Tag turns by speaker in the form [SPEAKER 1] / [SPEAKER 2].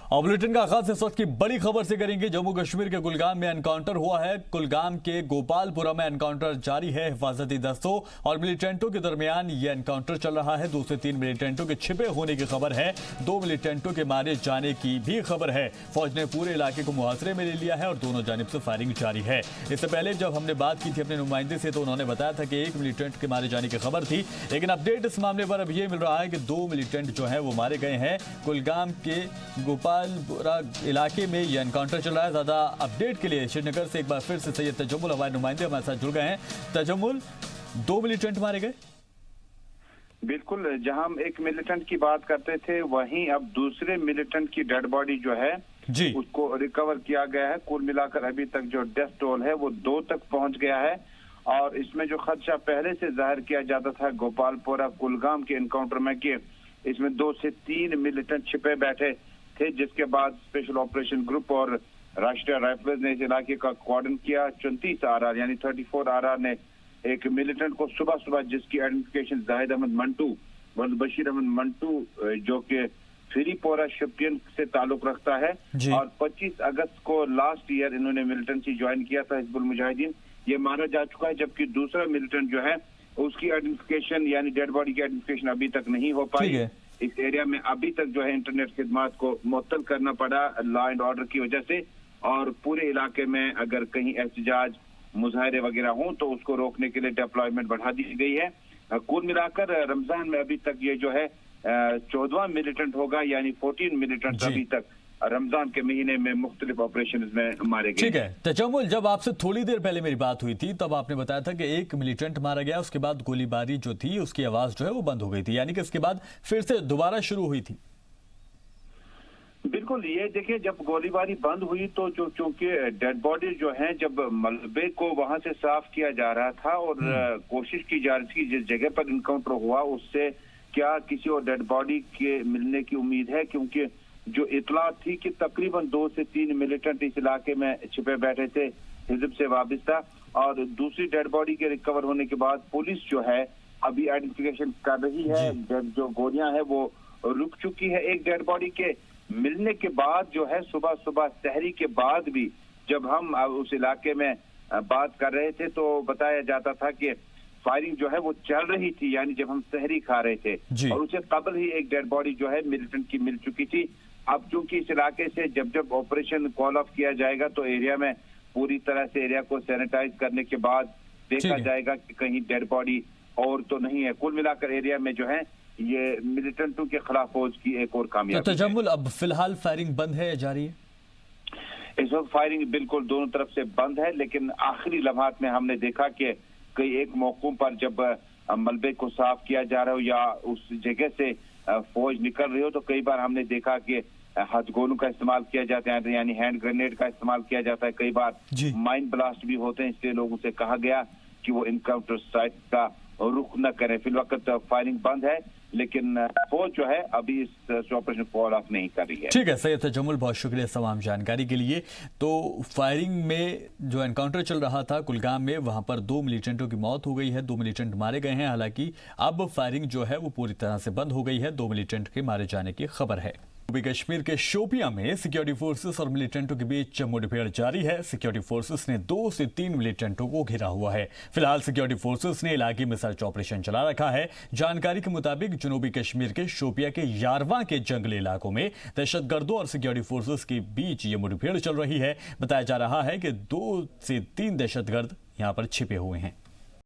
[SPEAKER 1] और बुलेटिन का आगाज इस वक्त की बड़ी खबर से करेंगे। जम्मू कश्मीर के कुलगाम में एनकाउंटर हुआ है। कुलगाम के गोपालपुरा में एनकाउंटर जारी है। हिफाजती दस्तों और मिलिटेंटों के दरमियान ये एनकाउंटर चल रहा है। 2 से 3 मिलिटेंटों के छिपे होने की खबर है। 2 मिलिटेंटों के मारे जाने की भी खबर है। फौज ने पूरे इलाके को मुहासरे में ले लिया है और दोनों जानिब से फायरिंग जारी है। इससे पहले जब हमने बात की थी अपने नुमाइंदे से तो उन्होंने बताया था कि 1 मिलिटेंट के मारे जाने की खबर थी, लेकिन अपडेट इस मामले पर अब ये मिल रहा है कि 2 मिलिटेंट जो है वो मारे गए हैं। कुलगाम के गोपालपुरा इलाके में यह एनकाउंटर चल रहा है। ज्यादा अपडेट के लिए श्रीनगर से एक बार फिर से सैयद तजम्मुल हमारे नुमाइंदे हमारे साथ जुड़ गए हैं। तजम्मुल, 2 मिलिटेंट मारे गए।
[SPEAKER 2] बिल्कुल, जहां हम एक मिलिटेंट की बात करते थे वहीं अब दूसरे मिलिटेंट की डेड बॉडी जो है
[SPEAKER 1] जी
[SPEAKER 2] उसको रिकवर किया गया है। कुल मिलाकर अभी तक जो डेथ टोल है वो 2 तक पहुंच गया है। और इसमें जो खदशा पहले से जाहिर किया जाता था गोपालपुरा कुलगाम के एनकाउंटर में कि इसमें 2 से 3 मिलिटेंट छिपे बैठे थे, जिसके बाद स्पेशल ऑपरेशन ग्रुप और राष्ट्रीय राइफल्स ने इस इलाके का कॉर्डन किया। 34 आरआर यानी 34 आरआर ने एक मिलिटेंट को सुबह सुबह, जिसकी आइडेंटिफिकेशन जाहिद अहमद मंटू बशीर अहमद मंटू जो कि फिरीपोरा शोपियान से ताल्लुक रखता है और 25 अगस्त को लास्ट ईयर इन्होंने मिलिटेंसी ज्वाइन किया था हिजबुल मुजाहिदीन, ये मारा जा चुका है। जबकि दूसरा मिलिटेंट जो है उसकी आइडेंटिफिकेशन यानी डेड बॉडी की आइडेंटिफिकेशन अभी तक नहीं हो पाई। इस एरिया में अभी तक जो है इंटरनेट खिदमात को मुअत्तल करना पड़ा लॉ एंड ऑर्डर की वजह से, और पूरे इलाके में अगर कहीं एहतजाज मुजाहरे वगैरह हों तो उसको रोकने के लिए डिप्लॉयमेंट बढ़ा दी गई है। कुल मिलाकर रमजान में अभी तक ये जो है 14वां मिलिटेंट होगा, यानी 14 मिलिटेंट अभी तक रमजान के महीने में मुख्तलिफ ऑपरेशन में मारे गए।
[SPEAKER 1] ठीक है तजम्मुल, जब आपसे थोड़ी देर पहले मेरी बात हुई थी तब आपने बताया था कि 1 मिलिटेंट मारा गया, उसके बाद गोलीबारी जो थी उसकी आवाज जो है वो बंद हो गई थी, यानी कि इसके बाद फिर से दोबारा शुरू हुई थी।
[SPEAKER 2] बिल्कुल, ये देखिए जब गोलीबारी बंद हुई तो जो चूंकि डेड बॉडी जो है जब मलबे को वहां से साफ किया जा रहा था और कोशिश की जा रही थी जिस जगह पर इनकाउंटर हुआ उससे क्या किसी और डेड बॉडी के मिलने की उम्मीद है, क्योंकि जो इतला थी कि तकरीबन 2 से 3 मिलिटेंट इस इलाके में छिपे बैठे थे हिजब से वाबस्ता, और दूसरी डेड बॉडी के रिकवर होने के बाद पुलिस जो है अभी आइडेंटिफिकेशन कर रही है। जो गोलियां है वो रुक चुकी है। एक डेड बॉडी के मिलने के बाद जो है सुबह सुबह सहरी के बाद भी जब हम उस इलाके में बात कर रहे थे तो बताया जाता था कि फायरिंग जो है वो चल रही थी, यानी जब हम सहरी खा रहे थे, और उससे कबल ही एक डेड बॉडी जो है मिलिटेंट की मिल चुकी थी। अब चूंकि इस इलाके से जब जब ऑपरेशन कॉल ऑफ किया जाएगा तो एरिया में पूरी तरह से एरिया को सैनिटाइज करने के बाद देखा जाएगा कि कहीं डेड बॉडी और तो नहीं है। कुल मिलाकर एरिया में जो है ये मिलिटेंटों के खिलाफ फौज की एक और कामयाबी।
[SPEAKER 1] तो तजम्मुल, अब फिलहाल फायरिंग बंद है या जारी है?
[SPEAKER 2] इस वक्त फायरिंग बिल्कुल दोनों तरफ से बंद है, लेकिन आखिरी लम्हात में हमने देखा कि कई एक मौकों पर जब मलबे को साफ किया जा रहा हो या उस जगह से फौज निकल रही हो तो कई बार हमने देखा कि हथगोलों का इस्तेमाल किया जाता है, यानी हैंड ग्रेनेड का इस्तेमाल किया जाता है। कई बार माइन ब्लास्ट भी होते हैं, इसलिए लोगों से कहा गया कि वो इनकाउंटर साइट का रुख न करें। फिल वक्त फायरिंग बंद है, लेकिन फौज जो है अभी इस ऑपरेशन कॉल ऑफ नहीं कर रही है।
[SPEAKER 1] ठीक है सैयद तजम्मुल, बहुत शुक्रिया तमाम जानकारी के लिए। तो फायरिंग में जो एनकाउंटर चल रहा था कुलगाम में, वहां पर 2 मिलिटेंटों की मौत हो गई है, 2 मिलिटेंट मारे गए हैं। हालांकि अब फायरिंग जो है वो पूरी तरह से बंद हो गई है। 2 मिलिटेंट के मारे जाने की खबर है। जनूबी कश्मीर के शोपियां में सिक्योरिटी फोर्सेस और मिलिटेंटों के बीच मुठभेड़ जारी है। सिक्योरिटी फोर्सेस ने 2 से 3 मिलिटेंटों को घेरा हुआ है। फिलहाल सिक्योरिटी फोर्सेस ने इलाके में सर्च ऑपरेशन चला रखा है। जानकारी के मुताबिक जनूबी कश्मीर के शोपिया के यारवा के जंगली इलाकों में दहशतगर्दों और सिक्योरिटी फोर्सेस के बीच ये मुठभेड़ चल रही है। बताया जा रहा है कि 2 से 3 दहशतगर्द यहां पर छिपे हुए हैं।